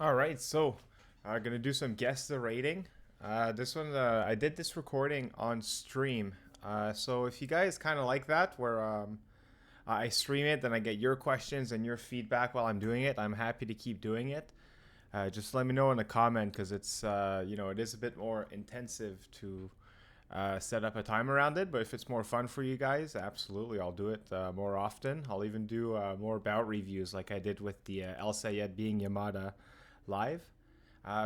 All right, so I'm gonna do some guess the rating. This one, I did this recording on stream. So if you guys kind of like that, where I stream it, then I get your questions and your feedback while I'm doing it, I'm happy to keep doing it. Just let me know in a comment because it's it is a bit more intensive to set up a time around it. But if it's more fun for you guys, absolutely, I'll do it more often. I'll even do more bout reviews like I did with the El Sayed being Yamada live.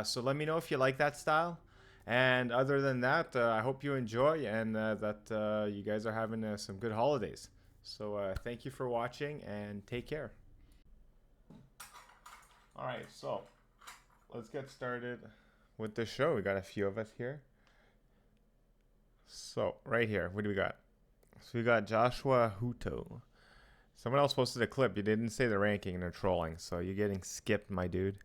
So let me know if you like that style. And other than that, I hope you enjoy and that you guys are having some good holidays. So thank you for watching and take care. All right, so let's get started with the show. We got a few of us here. So right here, what do we got? So we got Joshua Huto. Someone else posted a clip. You didn't say the ranking and they're trolling, so you're getting skipped, my dude.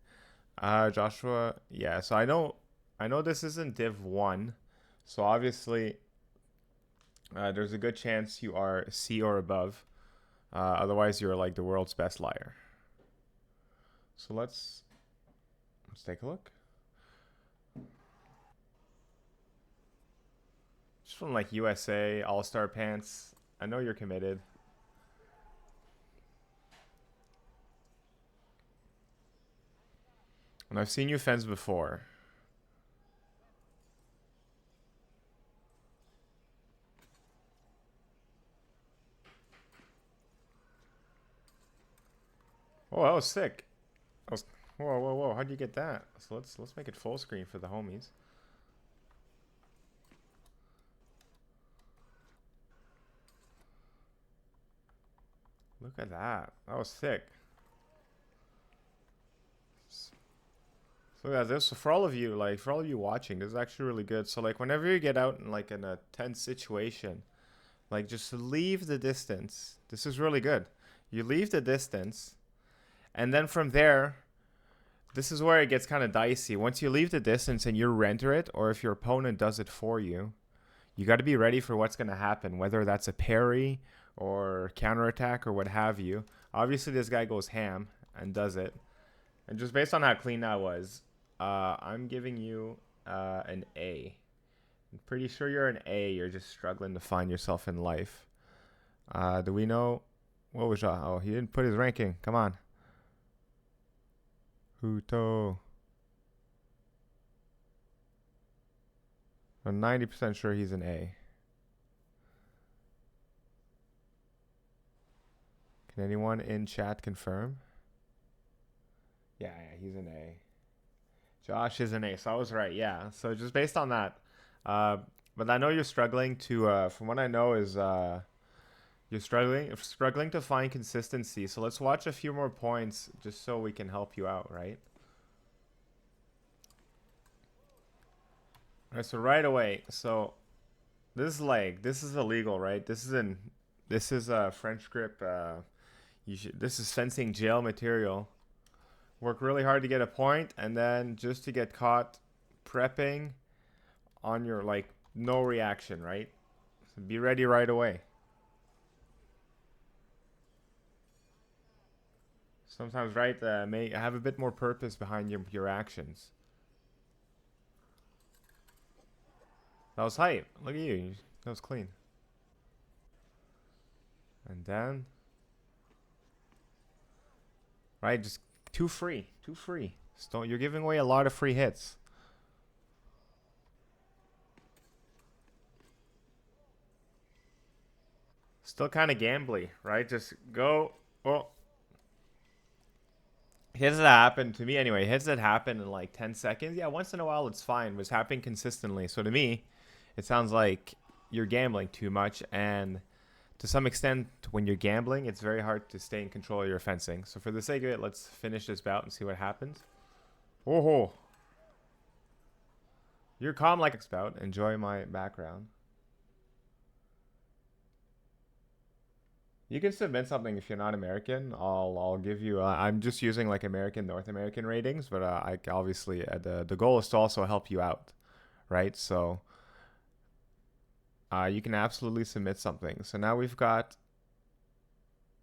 Joshua, yeah. So I know this isn't Div 1, so obviously there's a good chance you are C or above. Otherwise, you're like the world's best liar. So let's take a look. Just from like USA, All Star Pants. I know you're committed. And I've seen you fence before. Oh, that was sick. That was, whoa, whoa, whoa! How'd you get that? So let's make it full screen for the homies. Look at that. That was sick. So yeah, this for all of you, like for all of you watching, this is actually really good. So like whenever you get out in like in a tense situation, like just leave the distance. This is really good. You leave the distance, and then from there, this is where it gets kind of dicey. Once you leave the distance and you renter it, or if your opponent does it for you, you got to be ready for what's going to happen, whether that's a parry or counterattack or what have you. Obviously, this guy goes ham and does it. And just based on how clean that was, I'm giving you an A. I'm pretty sure you're an A. You're just struggling to find yourself in life. Do we know? What was that? Oh, he didn't put his ranking. Come on. Huto. I'm 90% sure he's an A. Can anyone in chat confirm? Yeah, he's an A. Josh is an A, so I was right. Yeah, so just based on that, but I know you're struggling to. From what I know, is you're struggling to find consistency. So let's watch a few more points just so we can help you out, right? All right. So right away, so this leg, this is illegal, right? This is a French grip. This is fencing jail material. Work really hard to get a point, and then just to get caught prepping on your like no reaction, right? So be ready right away. Sometimes, right, may have a bit more purpose behind your actions. That was hype. Look at you. That was clean. And then, right, just too free. Too free. Don't, you're giving away a lot of free hits. Still kind of gambly, right? Just go. Oh, hits that happen to me anyway. Hits that happen in like 10 seconds. Yeah, once in a while it's fine. Was happening consistently. So to me, it sounds like you're gambling too much. And to some extent, when you're gambling, it's very hard to stay in control of your fencing. So for the sake of it, let's finish this bout and see what happens. Oh, you're calm like a spout. Enjoy my background. You can submit something if you're not American. I'll give you. I'm just using like American, North American ratings, but I obviously the goal is to also help you out, right? So you can absolutely submit something. So now we've got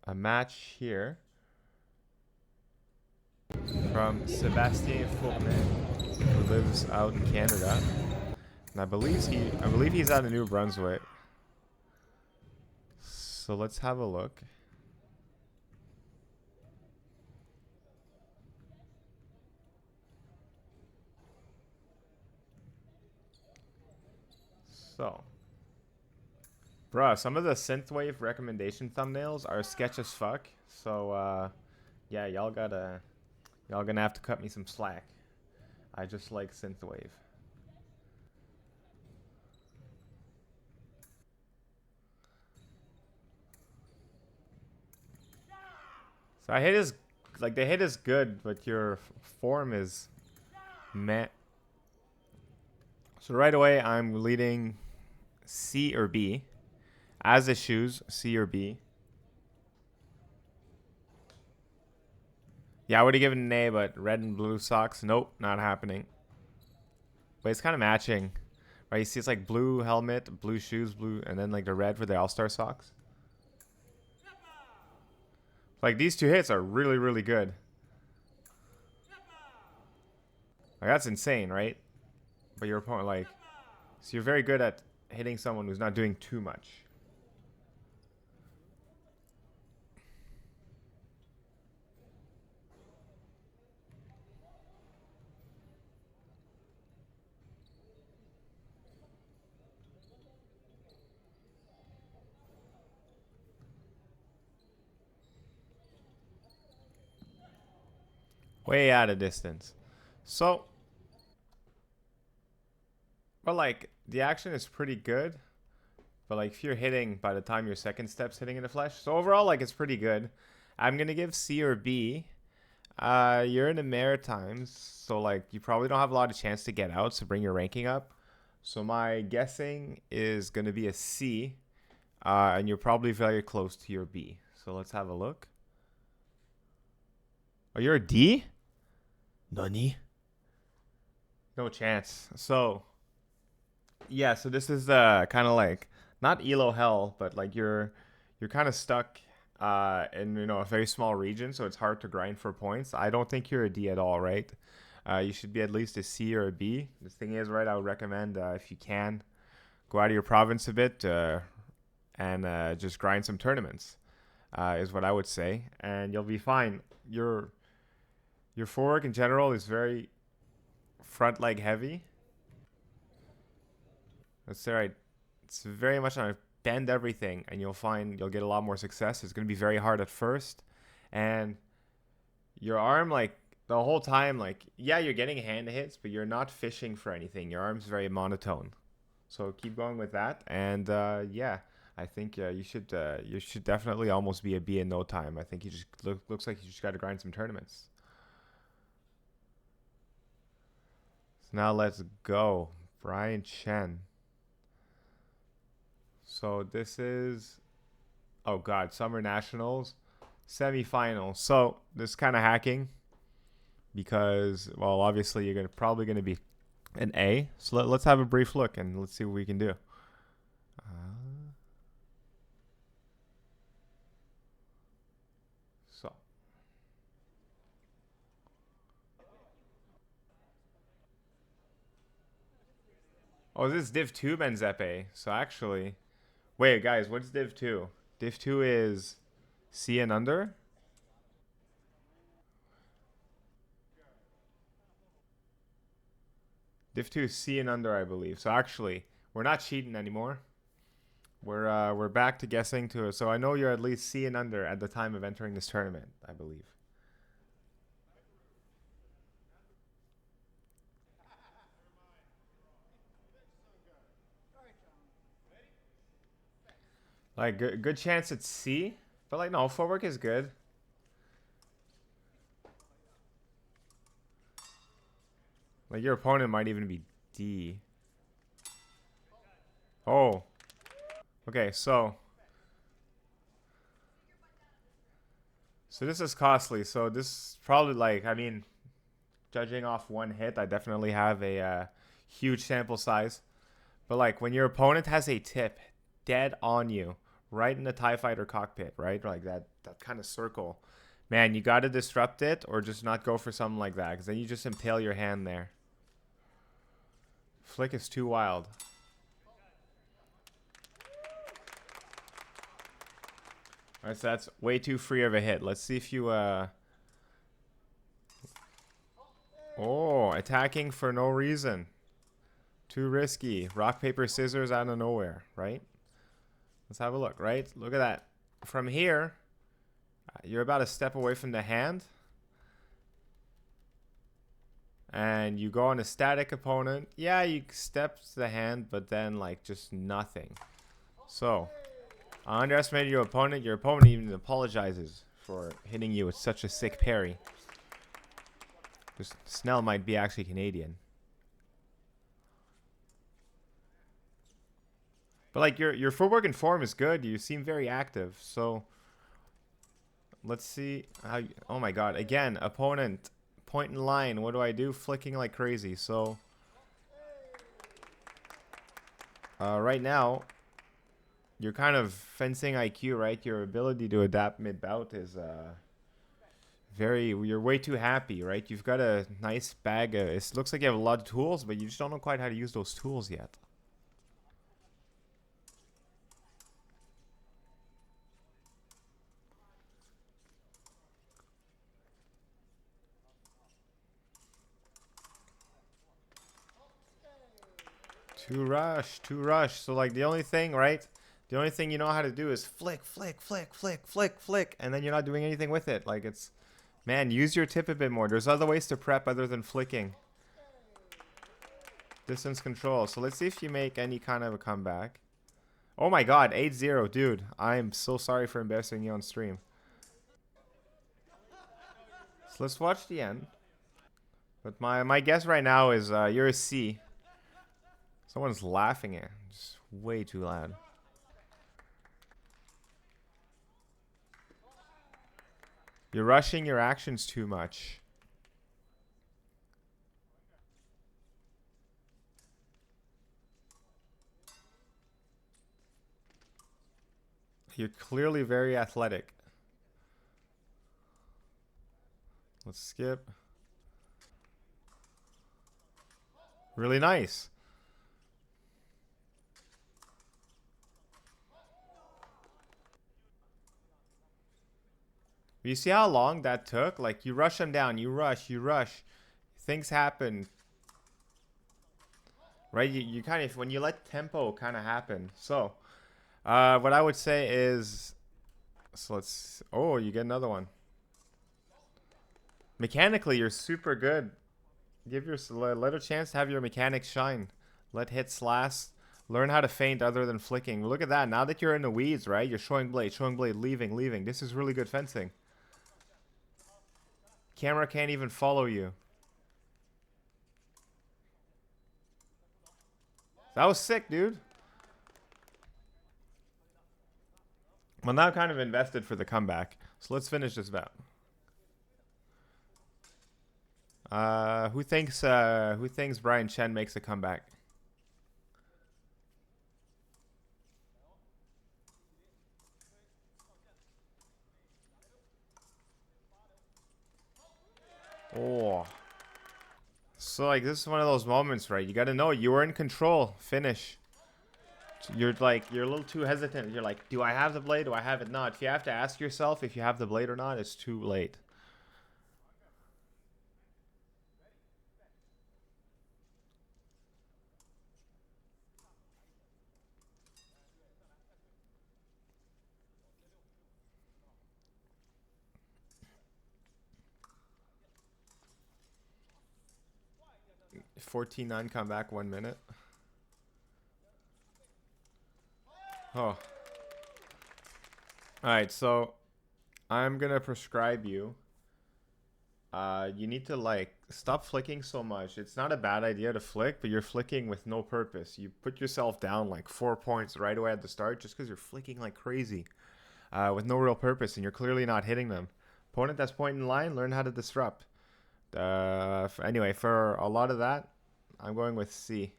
a match here. from Sebastian who lives out in Canada. And I believe he's out of New Brunswick. So let's have a look. So, bruh, some of the synthwave recommendation thumbnails are sketch as fuck. So, yeah, y'all gonna have to cut me some slack. I just like synthwave. So I hit is like the hit is good, but your form is meh. So right away I'm leading C or B. As the shoes, C or B. Yeah, I would have given an A, but red and blue socks, nope, not happening. But it's kind of matching. Right, you see it's like blue helmet, blue shoes, blue, and then like the red for the all-star socks. Like these two hits are really, really good. Like that's insane, right? But your opponent, like, so you're very good at hitting someone who's not doing too much. Way out of distance. So, but like the action is pretty good. But like if you're hitting by the time your second step's hitting in the flesh, so overall like it's pretty good. I'm gonna give C or B. You're in the Maritimes, so like you probably don't have a lot of chance to get out, so bring your ranking up. So my guessing is gonna be a C, and you're probably very close to your B. So let's have a look. Oh, you're a D? Nani? No chance. So yeah, so this is kind of like not elo hell, but like you're kind of stuck in a very small region, so it's hard to grind for points. I don't think you're a D at all, right? You should be at least a C or a B. The thing is, right, I would recommend if you can go out of your province a bit and just grind some tournaments. Is what I would say, and you'll be fine. Your forework in general is very front leg heavy. That's right. It's very much on a bend everything, and you'll find you'll get a lot more success. It's going to be very hard at first, and your arm, like the whole time, like yeah, you're getting hand hits, but you're not fishing for anything. Your arm's very monotone. So keep going with that, and yeah, I think you should definitely almost be a B in no time. I think you just looks like you just got to grind some tournaments. So now let's go, Brian Chen. So this is, oh god, Summer Nationals semifinals. So this is kind of hacking because, well, obviously you're probably gonna be an A. So let's have a brief look and let's see what we can do. So. Oh, this is Div 2 Benzepe. So actually, wait, guys, what's Div 2? Div 2 is C and under? Div 2 is C and under, I believe. So actually, we're not cheating anymore. We're back to guessing to it. So I know you're at least C and under at the time of entering this tournament, I believe. Like good chance it's C, but like no, footwork is good. Like your opponent might even be D. Oh. Okay, so this is costly. So this is probably like, I mean, judging off one hit, I definitely have a huge sample size. But like when your opponent has a tip dead on you, right in the TIE fighter cockpit, right? Like that kind of circle. Man, you gotta disrupt it or just not go for something like that, because then you just impale your hand there. Flick is too wild. Alright, so that's way too free of a hit. Let's see if you, Oh, attacking for no reason. Too risky. Rock, paper, scissors out of nowhere, right? Let's have a look, right? Look at that. From here, you're about a step away from the hand. And you go on a static opponent. Yeah, you step the hand, but then, like, just nothing. So, I underestimated your opponent. Your opponent even apologizes for hitting you with such a sick parry. This Snell might be actually Canadian. But, like, your footwork and form is good. You seem very active. So, let's see how you, oh my god. Again, opponent. Point in line. What do I do? Flicking like crazy. So, right now, you're kind of fencing IQ, right? Your ability to adapt mid-bout is you're way too happy, right? You've got a nice bag. It looks like you have a lot of tools, but you just don't know quite how to use those tools yet. Too rush, too rush. So, like, the only thing, right? The only thing you know how to do is flick, flick, flick, flick, flick, flick, and then you're not doing anything with it. Like, it's, man, use your tip a bit more. There's other ways to prep other than flicking. Distance control. So let's see if you make any kind of a comeback. Oh my god, 8-0, dude. I'm so sorry for embarrassing you on stream. So let's watch the end. But my guess right now is you're a C. Someone's laughing at. It's way too loud. You're rushing your actions too much. You're clearly very athletic. Let's skip. Really nice. You see how long that took? Like, you rush them down. You rush. Things happen. Right? You kind of, when you let tempo kind of happen. So, what I would say is, so let's, oh, you get another one. Mechanically, you're super good. Give your, let a chance to have your mechanics shine. Let hits last. Learn how to feint other than flicking. Look at that. Now that you're in the weeds, right? You're showing blade, leaving. This is really good fencing. Camera can't even follow you. That was sick, dude. Well, now I'm kind of invested for the comeback. So let's finish this bout. Who thinks Brian Chen makes a comeback? Oh. So, like, this is one of those moments, right? You got to know you were in control. Finish. You're like, you're a little too hesitant. You're like, do I have the blade? Do I have it not? If you have to ask yourself if you have the blade or not, it's too late. $14-9 comeback, 1 minute. Oh. Alright, so I'm gonna prescribe you. You need to, like, stop flicking so much. It's not a bad idea to flick, but you're flicking with no purpose. You put yourself down like 4 points right away at the start just because you're flicking like crazy with no real purpose, and you're clearly not hitting them. Opponent that's point in line, learn how to disrupt. Anyway, for a lot of that, I'm going with C.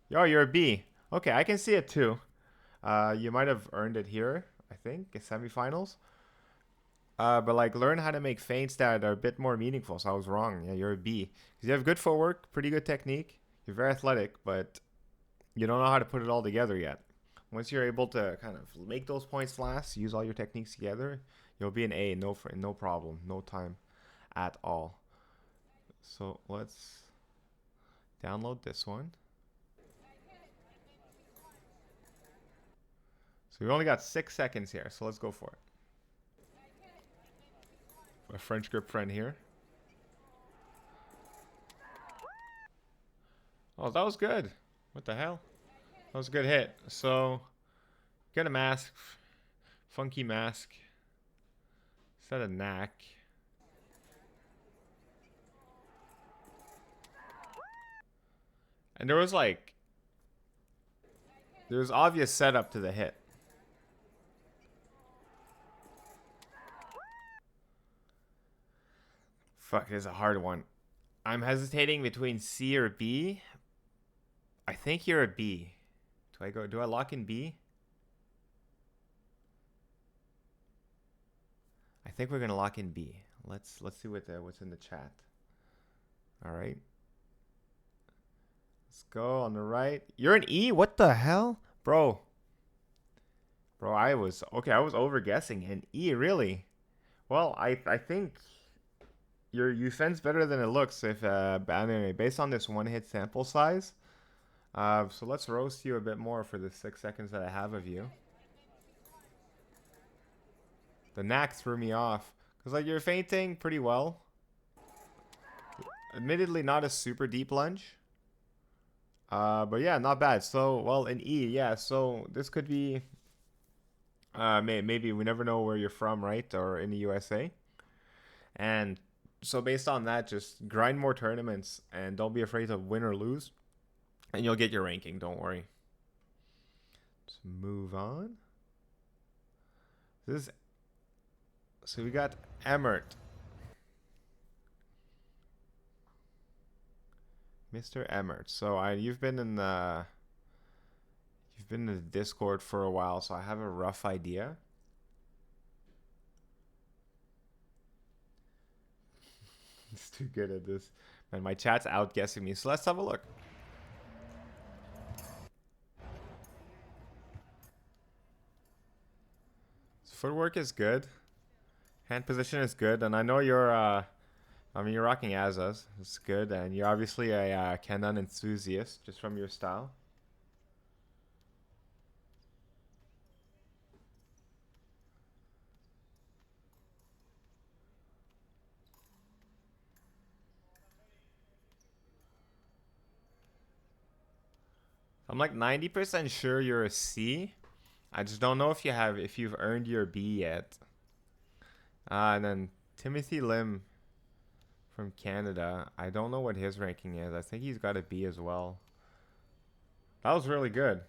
Yo, you're a B. Okay, I can see it too. You might have earned it here, I think, semifinals. But like learn how to make feints that are a bit more meaningful. So I was wrong. Yeah, you're a B. Because you have good footwork, pretty good technique. You're very athletic, but you don't know how to put it all together yet. Once you're able to kind of make those points last, use all your techniques together, you'll be an A. No problem. No time at all. So let's download this one. So we only got 6 seconds here, so let's go for it. A French grip friend here. Oh, that was good. What the hell? That was a good hit. So, get a mask. Funky mask. Set a knack. And there was like... There was obvious setup to the hit. Fuck, this is a hard one. I'm hesitating between C or B. I think you're a B. Do I lock in B? I think we're gonna lock in B. Let's see what's in the chat. All right. Let's go on the right. You're an E? What the hell? Bro, I was over guessing an E, really. Well, I think you fence better than it looks if anyway, based on this one hit sample size. So let's roast you a bit more for the 6 seconds that I have of you. The knack threw me off. Because like you're feinting pretty well. Admittedly not a super deep lunge. But yeah, not bad. So, well, an E, yeah. So this could be maybe we never know where you're from, right? Or in the USA. And so based on that, just grind more tournaments and don't be afraid to win or lose. And you'll get your ranking, don't worry. Let's move on. So we got Emert. Mr. Emert. So you've been in the Discord for a while, so I have a rough idea. It's too good at this. Man, my chat's outguessing me. So let's have a look. Footwork is good. Hand position is good, and I know you're you're rocking Azas. It's good, and you're obviously a Canon enthusiast just from your style. I'm like 90% sure you're a C. I just don't know if you've earned your B yet. And then Timothy Lim from Canada. I don't know what his ranking is. I think he's got a B as well. That was really good.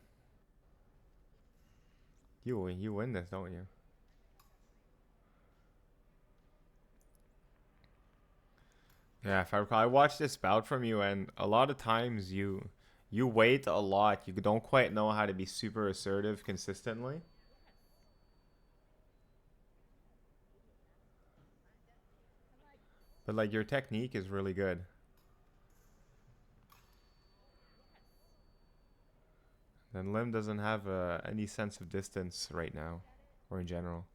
You win this, don't you? Yeah, if I recall, I watched this bout from you, and a lot of times you wait a lot. You don't quite know how to be super assertive consistently. But like your technique is really good. And Lim doesn't have any sense of distance right now, or in general.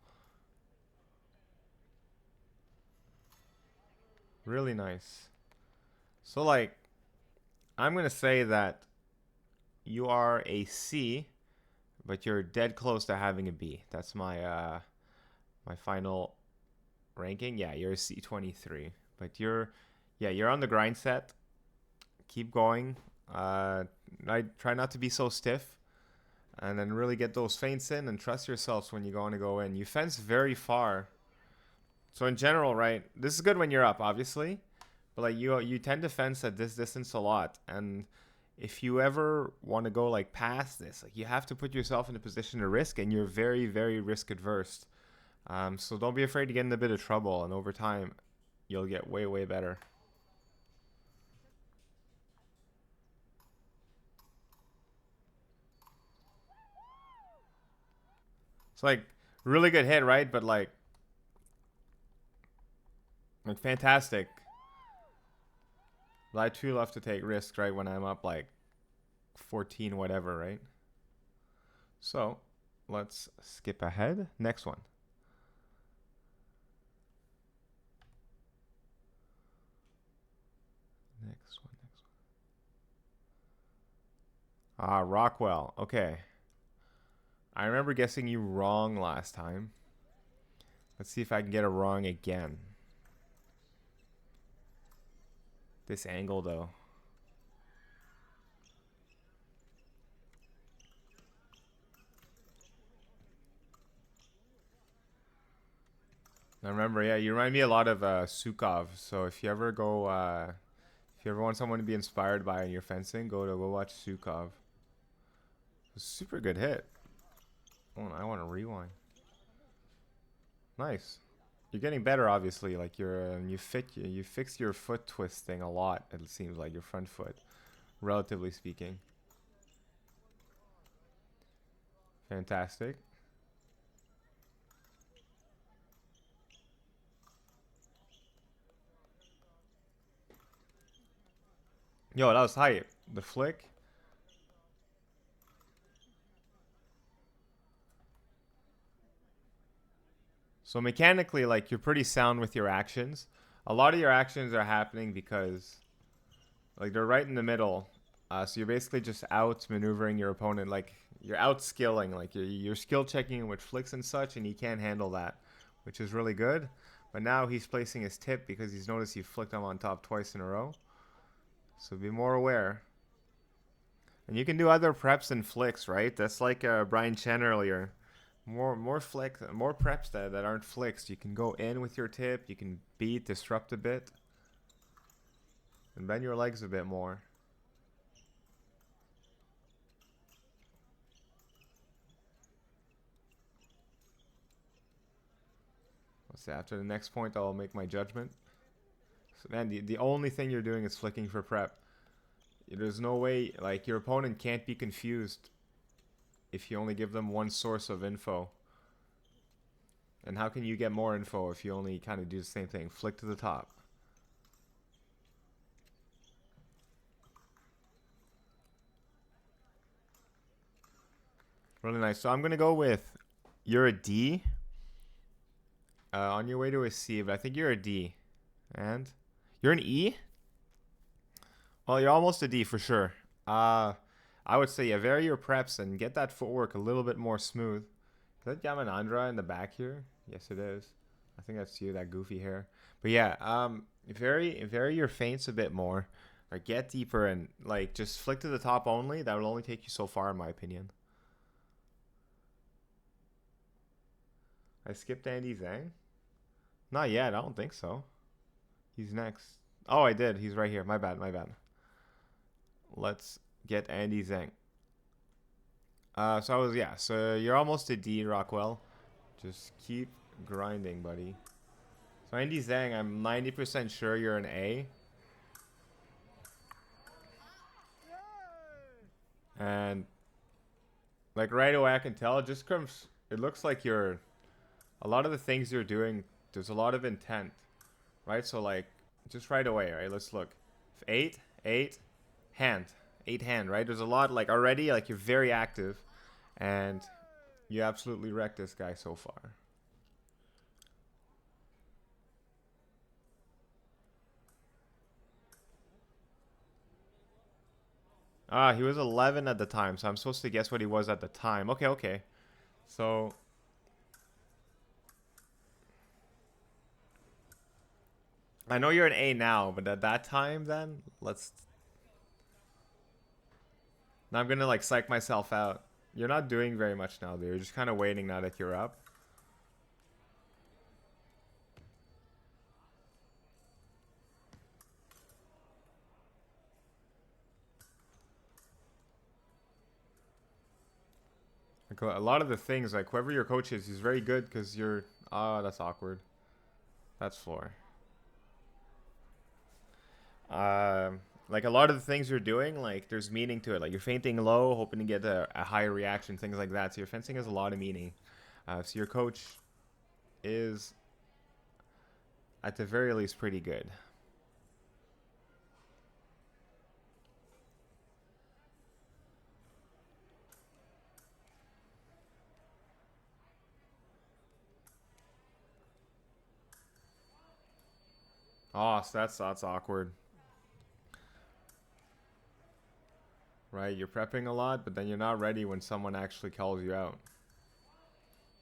Really nice. So like, I'm gonna say that you are a C, but you're dead close to having a B. That's my my final ranking. Yeah, you're a C23, but you're on the grind set. Keep going. I try not to be so stiff, and then really get those feints in and trust yourselves when you want to go in. You fence very far. So in general, right, this is good when you're up, obviously, but like you tend to fence at this distance a lot, and if you ever want to go like past this, like you have to put yourself in a position to risk, and you're very, very risk adverse. So don't be afraid to get in a bit of trouble, and over time, you'll get way, way better. It's like really good hit, right? But like Like, fantastic. But I too love to take risks, right, when I'm up like 14 whatever, right? So, let's skip ahead. Next one. Next one. Ah, Rockwell. Okay. I remember guessing you wrong last time. Let's see if I can get it wrong again. This angle, though. I remember, yeah, you remind me a lot of Sukov. So if you ever go, if you ever want someone to be inspired by in your fencing, go watch Sukov. Super good hit. Oh, I want to rewind. Nice. You're getting better, obviously. Like you fix your foot twisting a lot. It seems like your front foot, relatively speaking. Fantastic. Yo, that was hype. The flick. So mechanically, like, you're pretty sound with your actions. A lot of your actions are happening because, like, they're right in the middle. So you're basically just out maneuvering your opponent. Like, you're out skilling. Like, you're skill checking with flicks and such, and he can't handle that, which is really good. But now he's placing his tip because he's noticed you flicked him on top twice in a row. So be more aware. And you can do other preps and flicks, right? That's like Brian Chen earlier. More flicks, more preps that aren't flicks. You can go in with your tip. You can beat, disrupt a bit, and bend your legs a bit more. Let's see. After the next point, I'll make my judgment. So, man, the only thing you're doing is flicking for prep. There's no way, like, your opponent can't be confused if you only give them one source of info. And how can you get more info if you only kind of do the same thing? Flick to the top. Really nice. So I'm going to go with you're a D. On your way to a C, but I think you're a D. And you're an E? Well, you're almost a D for sure. I would say, yeah, vary your preps and get that footwork a little bit more smooth. Is that Yamanandra in the back here? Yes, it is. I think that's you, that goofy hair. But yeah, vary your feints a bit more. Or get deeper and, like, just flick to the top only. That will only take you so far, in my opinion. I skipped Andy Zang? Not yet, I don't think so. He's next. Oh, I did. He's right here. My bad, my bad. Let's get Andy Zang. So you're almost a D, Rockwell. Just keep grinding, buddy. So Andy Zang, I'm 90% sure you're an A. And, like, right away I can tell, it just comes, it looks like a lot of the things you're doing, there's a lot of intent, right? So, like, just right away, right? Let's look. 8, hand. 8 hand, right? There's a lot, like, already, like, you're very active. And you absolutely wrecked this guy so far. Ah, he was 11 at the time, so I'm supposed to guess what he was at the time. Okay, okay. So, I know you're an A now, but at that time, then, now I'm gonna, like, psych myself out. You're not doing very much now, dude. You're just kind of waiting now that you're up. Like, a lot of the things, like, whoever your coach is, he's very good because you're... Ah, that's awkward. That's floor. Like, a lot of the things you're doing, like, there's meaning to it. Like, you're feinting low, hoping to get a higher reaction, things like that. So your fencing has a lot of meaning. So your coach is at the very least pretty good. Oh, so that's awkward. Right, you're prepping a lot, but then you're not ready when someone actually calls you out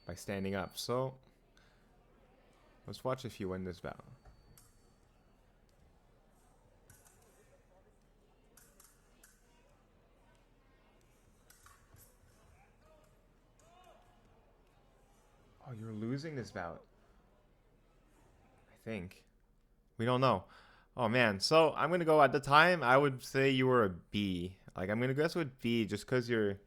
by standing up. So, let's watch if you win this battle. Oh, you're losing this bout. I think. We don't know. Oh man, so I'm gonna go at the time. I would say you were a B. Like I'm gonna guess with B just because you're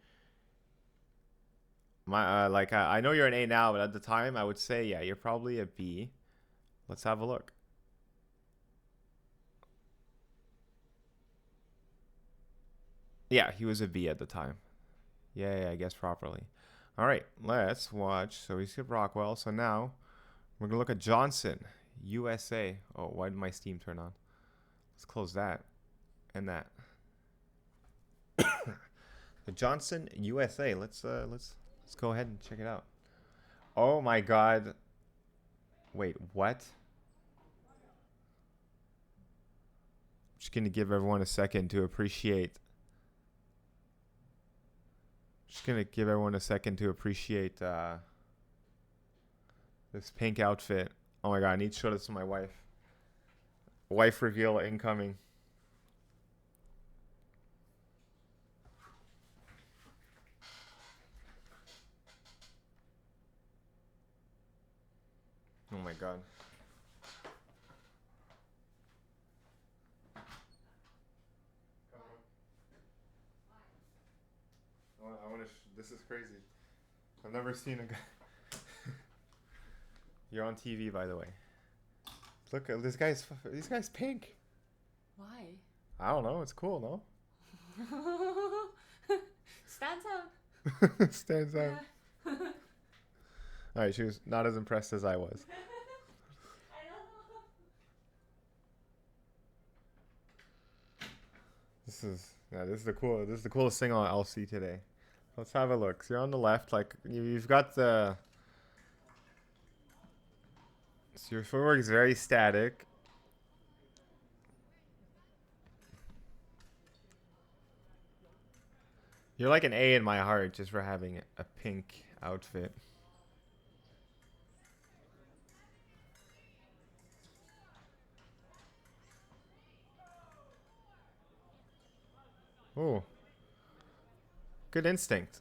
my like I know you're an A now, but at the time I would say yeah, you're probably a B. Let's have a look. Yeah, he was a B at the time. Yeah, I guess properly. All right, let's watch. So we skipped Rockwell. So now we're gonna look at Johnson, USA. Oh, why did my Steam turn on? Let's close that and that. The Johnson, USA. Let's go ahead and check it out. Oh my God. Wait, what? Just gonna give everyone a second to appreciate. Just gonna give everyone a second to appreciate this pink outfit. Oh my God, I need to show this to my wife. Wife reveal incoming. Oh my God. I want to. This is crazy. I've never seen a guy. You're on TV, by the way. Look, this guy's. This guy's pink. Why? I don't know. It's cool, no? Stands out. Stands out. All right, she was not as impressed as I was. This is the coolest thing I'll see today. Let's have a look. So you're on the left, like you've got the. So your footwork is very static. You're like an A in my heart just for having a pink outfit. Oh. Good instinct.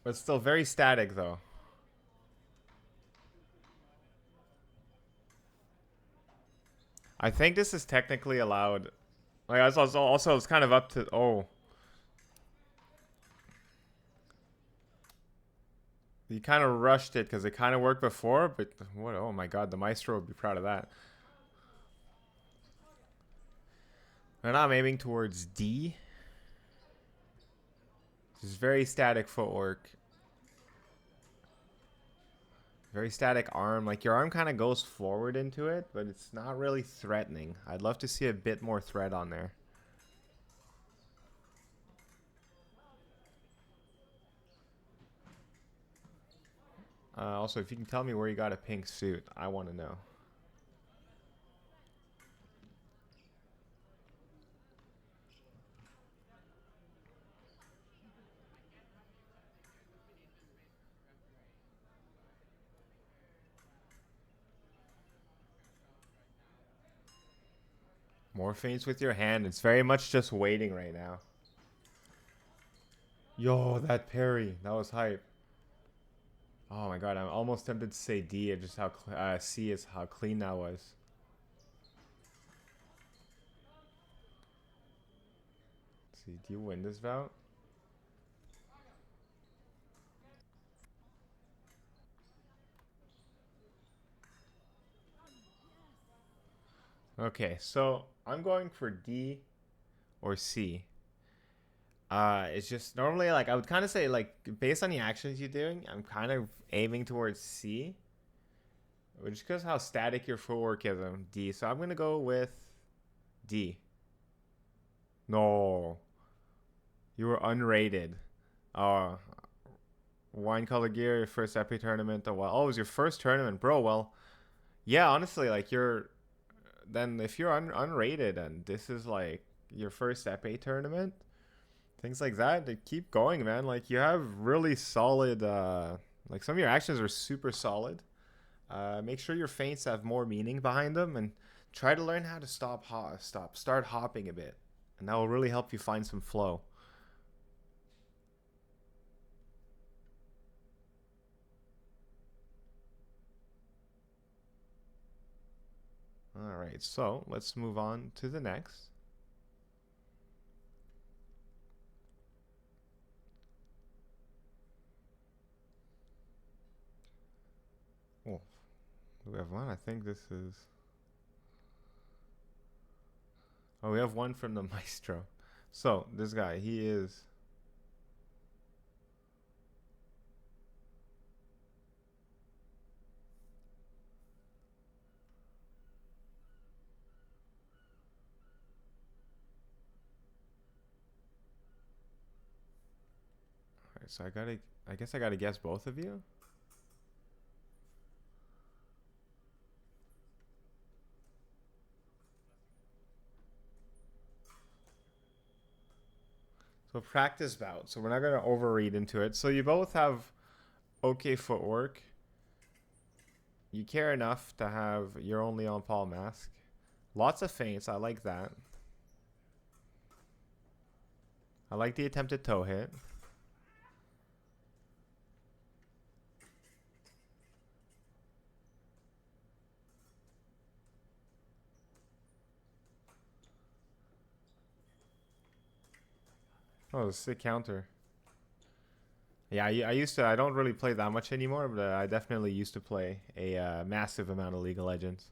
But still very static though. I think this is technically allowed. Like also it's kind of up to You kind of rushed it because it kind of worked before, but what? Oh my God, the Maestro would be proud of that. And I'm aiming towards D. This is very static footwork. Very static arm. Like your arm kind of goes forward into it, but it's not really threatening. I'd love to see a bit more threat on there. Also, if you can tell me where you got a pink suit, I want to know. More feints with your hand. It's very much just waiting right now. Yo, that parry. That was hype. Oh my God, I'm almost tempted to say D. Just how C is how clean that was. Let's see, do you win this bout? Okay, so I'm going for D or C. It's just normally like I would kind of say like based on the actions you're doing, I'm kind of aiming towards C. Just because how static your footwork is on D. So I'm going to go with D. No. You were unrated. Wine color gear, your first epi tournament. Oh, it was your first tournament, bro. Well, yeah, honestly, like you're. Then if you're unrated and this is like your first epi tournament, things like that, they keep going, man. Like you have really solid. Like some of your actions are super solid. Make sure your feints have more meaning behind them, and try to learn how to start hopping a bit, and that will really help you find some flow. All right, so let's move on to the next. Oh, do we have one? I think this is. Oh, we have one from the Maestro. So this guy, he is. All right, so I guess I gotta guess both of you. So practice bout. So we're not gonna overread into it. So you both have okay footwork. You care enough to have your only on Paul mask. Lots of feints. I like that. I like the attempted toe hit. Oh, sick counter. Yeah, I used to. I don't really play that much anymore, but I definitely used to play a massive amount of League of Legends.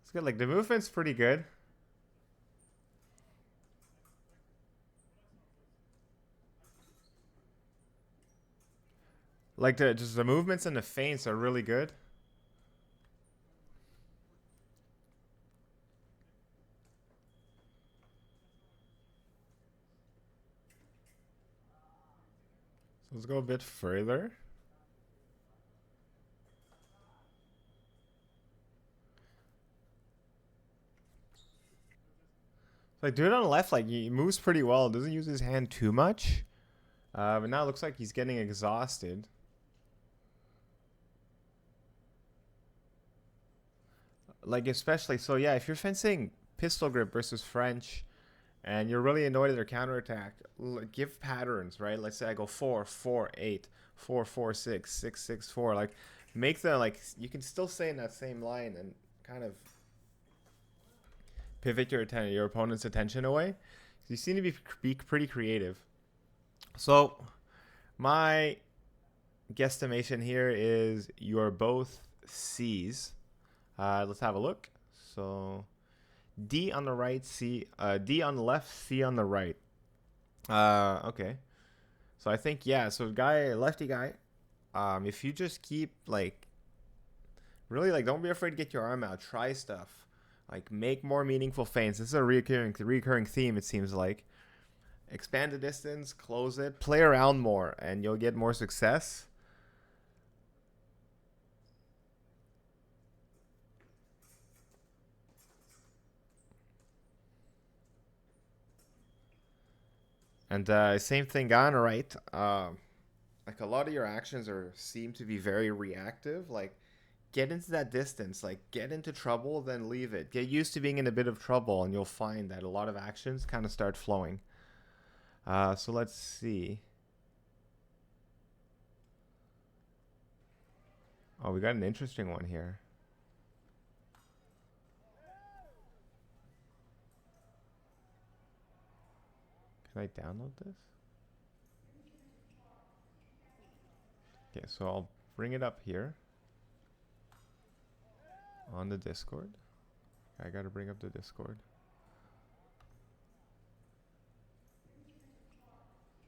It's good. Like the movement's pretty good. Like the movements and the feints are really good. So let's go a bit further. Like dude on the left, like he moves pretty well. Doesn't use his hand too much. But now it looks like he's getting exhausted. Like especially so yeah, if you're fencing pistol grip versus French, and you're really annoyed at their counterattack, give patterns, right? Let's say I go 4-4-8, 4-4-6, 6-6-4. Like, make the like you can still stay in that same line and kind of pivot your opponent's attention away. You seem to be pretty creative. So my guesstimation here is you're both C's. Let's have a look. So D on the right, D on the left, C on the right. Okay. So I think yeah. So lefty guy. If you just keep like, really like, don't be afraid to get your arm out. Try stuff. Like make more meaningful feints. This is a recurring theme. It seems like expand the distance, close it, play around more, and you'll get more success. And same thing, guy on the right. Like a lot of your actions seem to be very reactive. Like get into that distance, like get into trouble, then leave it. Get used to being in a bit of trouble, and you'll find that a lot of actions kind of start flowing. So let's see. Oh, we got an interesting one here. Can I download this? Okay, so I'll bring it up here on the Discord. I gotta bring up the Discord.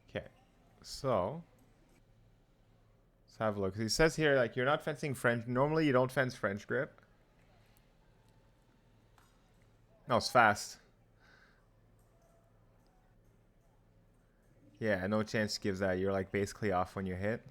Okay, So let's have a look. He says here, like, you're not fencing French. Normally, you don't fence French grip. No, it's fast. Yeah, no chance gives that. You're like basically off when you hit.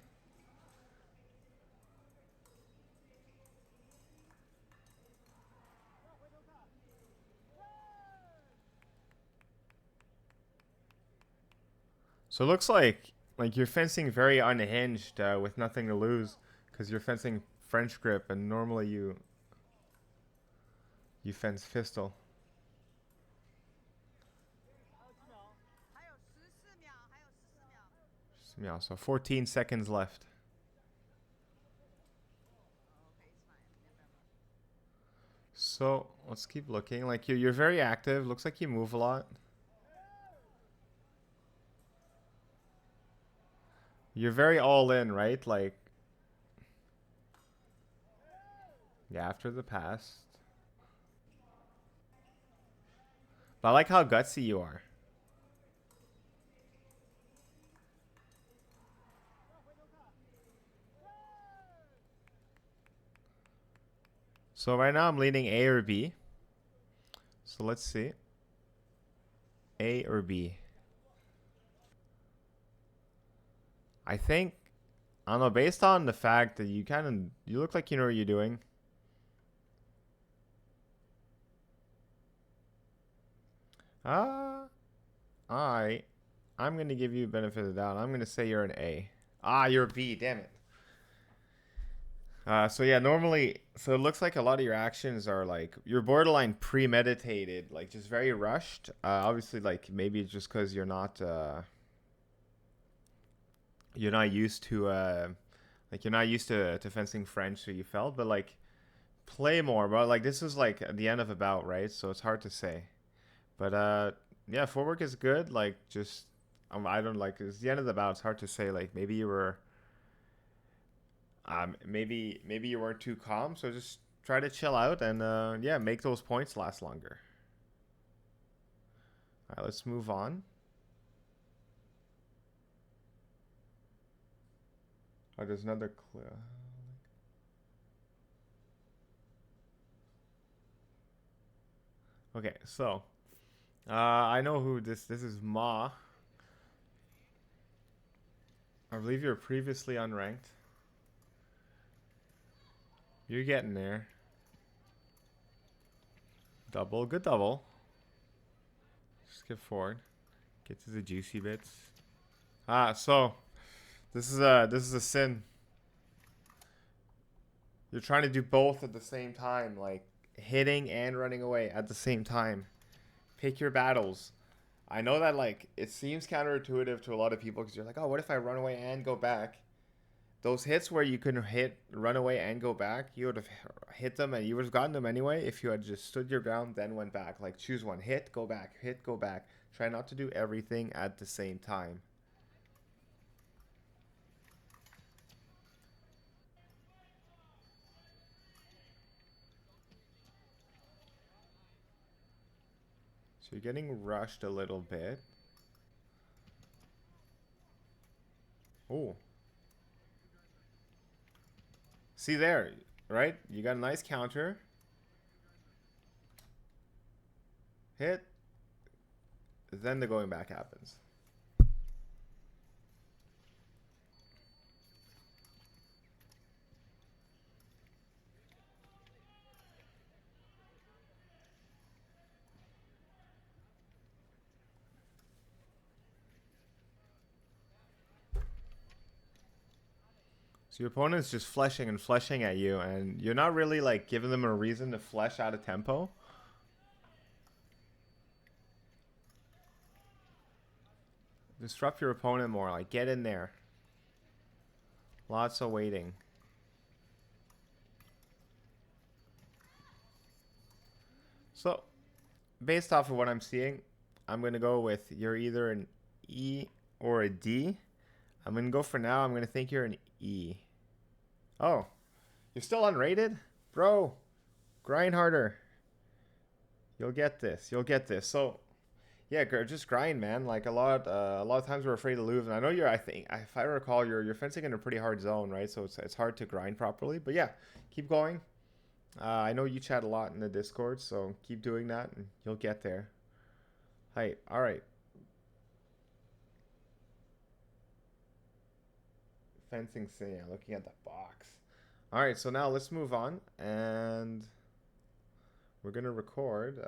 So it looks like you're fencing very unhinged with nothing to lose because you're fencing French grip and normally you fence pistol. Yeah, so 14 seconds left. So let's keep looking. Like you're very active. Looks like you move a lot. You're very all in, right? Like, yeah, after the pass. But I like how gutsy you are. So right now I'm leaning A or B. So let's see. A or B. I think, I don't know, based on the fact that you look like you know what you're doing. Alright. I'm going to give you a benefit of the doubt. I'm going to say you're an A. You're a B. Damn it. So yeah, normally, so it looks like a lot of your actions are like, you're borderline premeditated, like just very rushed. Obviously, like maybe it's just because you're not used to, like you're not used to fencing French, so you felt, but like play more. But like this is like at the end of a bout, right? So it's hard to say. But yeah, footwork is good. Like just, I don't like, it's the end of the bout. It's hard to say. Like maybe you were. Maybe you weren't too calm, so just try to chill out and yeah, make those points last longer. All right, let's move on. Oh, there's another clue. Okay, so I know who this is. Ma. I believe you're previously unranked. You're getting there. Double, good double. Skip forward. Get to the juicy bits. So this is a sin. You're trying to do both at the same time, like hitting and running away at the same time. Pick your battles. I know that like it seems counterintuitive to a lot of people because you're like, oh, what if I run away and go back? Those hits where you can hit, run away, and go back, you would have hit them and you would have gotten them anyway if you had just stood your ground, then went back. Like choose one, hit, go back, hit, go back. Try not to do everything at the same time. So you're getting rushed a little bit. Oh. See there, right? You got a nice counter. Hit. Then the going back happens. So your opponent's just fleshing and fleshing at you, and you're not really like giving them a reason to flesh out of tempo. Disrupt your opponent more, like get in there. Lots of waiting. So, based off of what I'm seeing, I'm going to go with you're either an E or a D. I'm going to go for now. I'm going to think you're an E. Oh, you're still unrated? Bro, grind harder. You'll get this. You'll get this. So, Yeah, just grind, man. Like a lot of times we're afraid to lose, and I know you're. I think, if I recall, you're fencing in a pretty hard zone, right? So it's hard to grind properly. But yeah, keep going. I know you chat a lot in the Discord, so keep doing that, and you'll get there. Hey, all right. Fencing scene. Yeah, looking at the box. All right, so now let's move on, and we're gonna record.